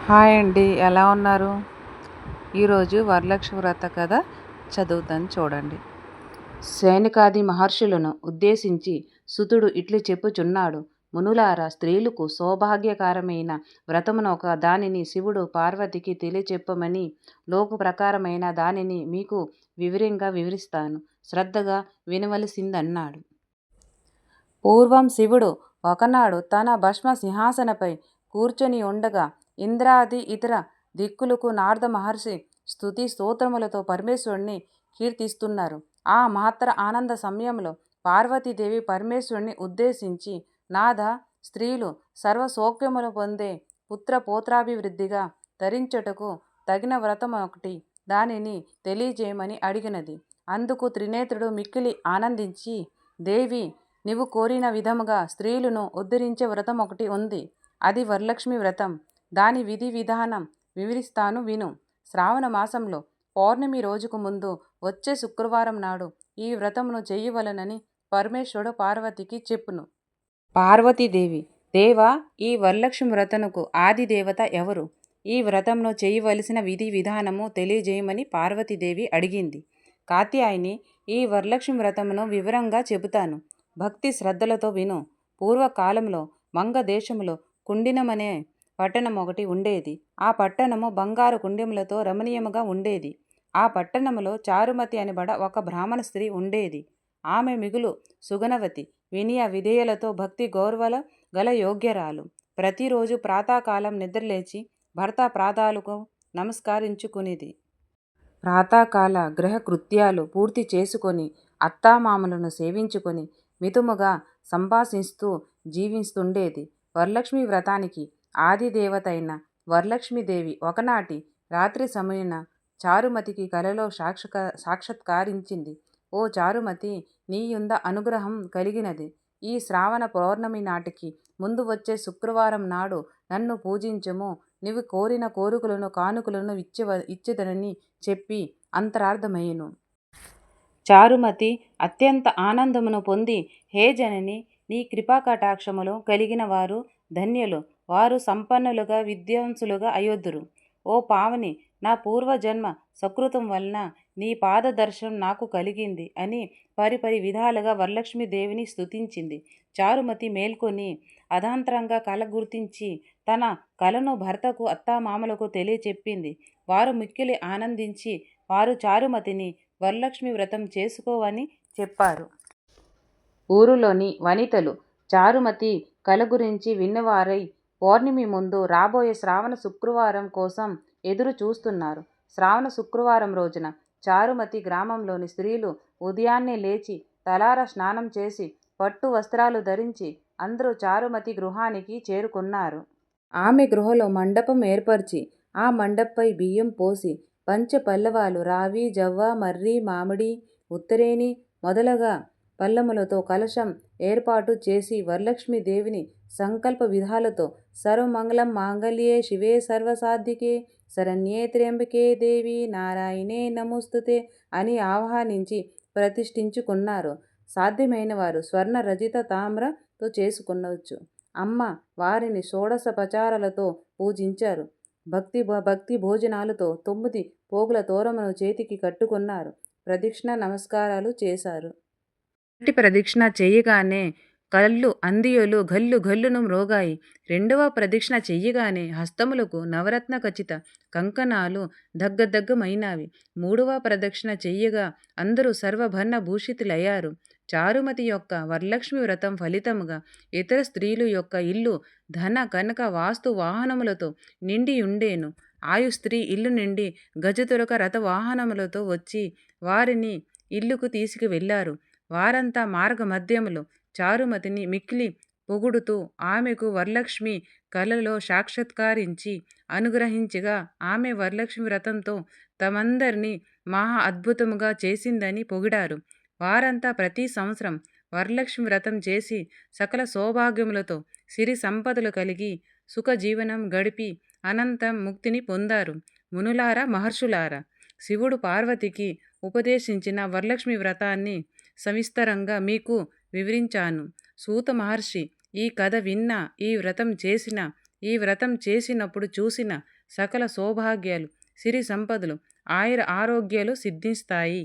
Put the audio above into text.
Hi అండి, ఎలా ఉన్నారు? ఈరోజు వరలక్ష్మి వ్రత కథ చదువుతాను చూడండి. సైనికాది మహర్షులను ఉద్దేశించి సుతుడు ఇట్లు చెప్పుచున్నాడు. మునులారా, స్త్రీలకు సౌభాగ్యకరమైన వ్రతమును ఒక దానిని శివుడు పార్వతికి తెలియచెప్పమని లోక ప్రకారమైన దానిని మీకు వివరంగా వివరిస్తాను. శ్రద్ధగా వినవలసిందన్నాడు. పూర్వం శివుడు ఒకనాడు తన భస్మ సింహాసనపై కూర్చొని ఉండగా ఇంద్రాది ఇతర దిక్కులకు నారద మహర్షి స్తుతి స్తోత్రములతో పరమేశ్వరుణ్ణి కీర్తిస్తున్నారు. ఆ మహత్తర ఆనంద సమయంలో పార్వతీదేవి పరమేశ్వరుణ్ణి ఉద్దేశించి, నాథ, స్త్రీలు సర్వ సౌఖ్యములు పొందే పుత్ర పౌత్రాభివృద్ధిగా ధరించుటకు తగిన వ్రతమొకటి దానిని తెలియజేయమని అడిగినది. అందుకు త్రినేత్రుడు మిక్కిలి ఆనందించి, దేవి, నీవు కోరిన విధముగా స్త్రీలను ఉద్ధరించే వ్రతం ఒకటి ఉంది. అది వరలక్ష్మి వ్రతం. దాని విధి విధానం వివరిస్తాను విను. శ్రావణ మాసంలో పౌర్ణమి రోజుకు ముందు వచ్చే శుక్రవారం నాడు ఈ వ్రతమును చేయవలనని పరమేశ్వరుడు పార్వతికి చెప్పును. పార్వతీదేవి, దేవా, ఈ వరలక్ష్మి వ్రతముకు ఆది దేవత ఎవరు? ఈ వ్రతమును చేయవలసిన విధి విధానము తెలియజేయమని పార్వతీదేవి అడిగింది. కాత్యాయని, ఈ వరలక్ష్మి వ్రతమును వివరంగా చెబుతాను. భక్తి శ్రద్ధలతో విను. పూర్వకాలంలో మంగ దేశంలో కుండినమనే పట్టణం ఒకటి ఉండేది. ఆ పట్టణము బంగారు కుండెములతో రమణీయముగా ఉండేది. ఆ పట్టణములో చారుమతి అనబడ ఒక బ్రాహ్మణ స్త్రీ ఉండేది. ఆమె మిగులు సుగుణవతి, వినయ విధేయులతో భక్తి గౌరవాల గల యోగ్యరాలు. ప్రతిరోజు ప్రాతకాలం నిద్రలేచి భర్త పాదాలకు నమస్కరించుకునేది. ప్రాతకాల గ్రహ కృత్యాలు పూర్తి చేసుకొని అత్తామామలను సేవించుకొని మితముగా సంభాషిస్తూ జీవిస్తుండేది. వరలక్ష్మి వ్రతానికి ఆది దేవత అయిన వరలక్ష్మీదేవి ఒకనాటి రాత్రి సమయన చారుమతికి కలలో సాక్షాత్కరించింది. ఓ చారుమతి, నీయుంద అనుగ్రహం కలిగినది. ఈ శ్రావణ పౌర్ణమి నాటికి ముందు వచ్చే శుక్రవారం నాడు నన్ను పూజించము. నీవు కోరిన కోరికలను కానుకలను ఇచ్చేదనని చెప్పి అంతరార్థమయ్యెను. చారుమతి అత్యంత ఆనందమును పొంది, హే జనని, నీ కృపాకటాక్షములు కలిగిన వారు ధన్యులు. వారు సంపన్నులుగా విద్వాంసులుగా అయ్యుదురు. ఓ పావని, నా పూర్వజన్మ సకృతం వలన నీ పాద దర్శనం నాకు కలిగింది అని పరిపరి విధాలుగా వరలక్ష్మీదేవిని స్తుతించింది. చారుమతి మేల్కొని అర్ధాంతరంగా కల గుర్తించి తన కలను భర్తకు అత్తామామలకు తెలియచెప్పింది. వారు మిక్కిలి ఆనందించి వారు చారుమతిని వరలక్ష్మి వ్రతం చేసుకోవని చెప్పారు. ఊరిలోని వనితలు చారుమతి కల గురించి విన్నవారై పౌర్ణమి ముందు రాబోయే శ్రావణ శుక్రవారం కోసం ఎదురు చూస్తున్నారు. శ్రావణ శుక్రవారం రోజున చారుమతి గ్రామంలోని స్త్రీలు ఉదయాన్నే లేచి తలారా స్నానం చేసి పట్టు వస్త్రాలు ధరించి అందరూ చారుమతి గృహానికి చేరుకున్నారు. ఆమె గృహలో మండపం ఏర్పరిచి ఆ మండపంపై బియ్యం పోసి పంచ పల్లవాలు, రావి, జవ్వ, మర్రి, మామిడి, ఉత్తరేణి మొదలగా పళ్ళములతో కలశం ఏర్పాటు చేసి వరలక్ష్మీదేవిని సంకల్ప విధాలతో సర్వమంగళం మాంగళ్యే శివే సర్వసాధికే శరణ్యే త్ర్యంబకే దేవి నారాయణే నమోస్తుతే అని ఆహ్వానించి ప్రతిష్ఠించుకున్నారు. సాధ్యమైన వారు స్వర్ణ, రజిత, తామ్రతో చేసుకునవచ్చు. అమ్మ వారిని షోడశోపచారాలతో పూజించారు. భక్తి భోజనాలతో 9 పోగుల తోరణమును చేతికి కట్టుకున్నారు. ప్రదక్షిణ నమస్కారాలు చేశారు. ప్రదక్షిణ చేయగానే కళ్ళు అందియలు గల్లు గల్లును మ్రోగాయి. రెండవ ప్రదక్షిణ చెయ్యగానే హస్తములకు నవరత్న ఖచిత కంకణాలు దగ్గమైనవి. మూడవ ప్రదక్షిణ చెయ్యగా అందరూ సర్వభర్ణ భూషితులయ్యారు. చారుమతి యొక్క వరలక్ష్మి వ్రతం ఫలితముగా ఇతర స్త్రీల యొక్క ఇల్లు ధన కనక వాస్తు వాహనములతో నిండి ఉండేను. ఆయు స్త్రీ ఇల్లు నుండి గజతురక రథ వాహనములతో వచ్చి వారిని ఇల్లుకు తీసుకువెళ్లారు. వారంతా మార్గ మధ్యములో చారుమతిని మిక్కిలి పొగుడుతూ ఆమెకు వరలక్ష్మి కలలో సాక్షాత్కరించి అనుగ్రహించగా ఆమె వరలక్ష్మి వ్రతంతో తమందరినీ మహా అద్భుతముగా చేసిందని పొగిడారు. వారంతా ప్రతి సంవత్సరం వరలక్ష్మి వ్రతం చేసి సకల సౌభాగ్యములతో సిరి సంపదలు కలిగి సుఖ జీవనం గడిపి అనంత ముక్తిని పొందారు. మునులారా, మహర్షులారా, శివుడు పార్వతికి ఉపదేశించిన వరలక్ష్మి వ్రతాన్ని సవిస్తరంగా మీకు వివరించాను. సూత మహర్షి ఈ కథ విన్నా, ఈ వ్రతం చేసిన ఈ వ్రతం చేసినప్పుడు చూసిన సకల సౌభాగ్యాలు, సిరి సంపదలు, ఆయుర ఆరోగ్యాలు సిద్ధిస్తాయి.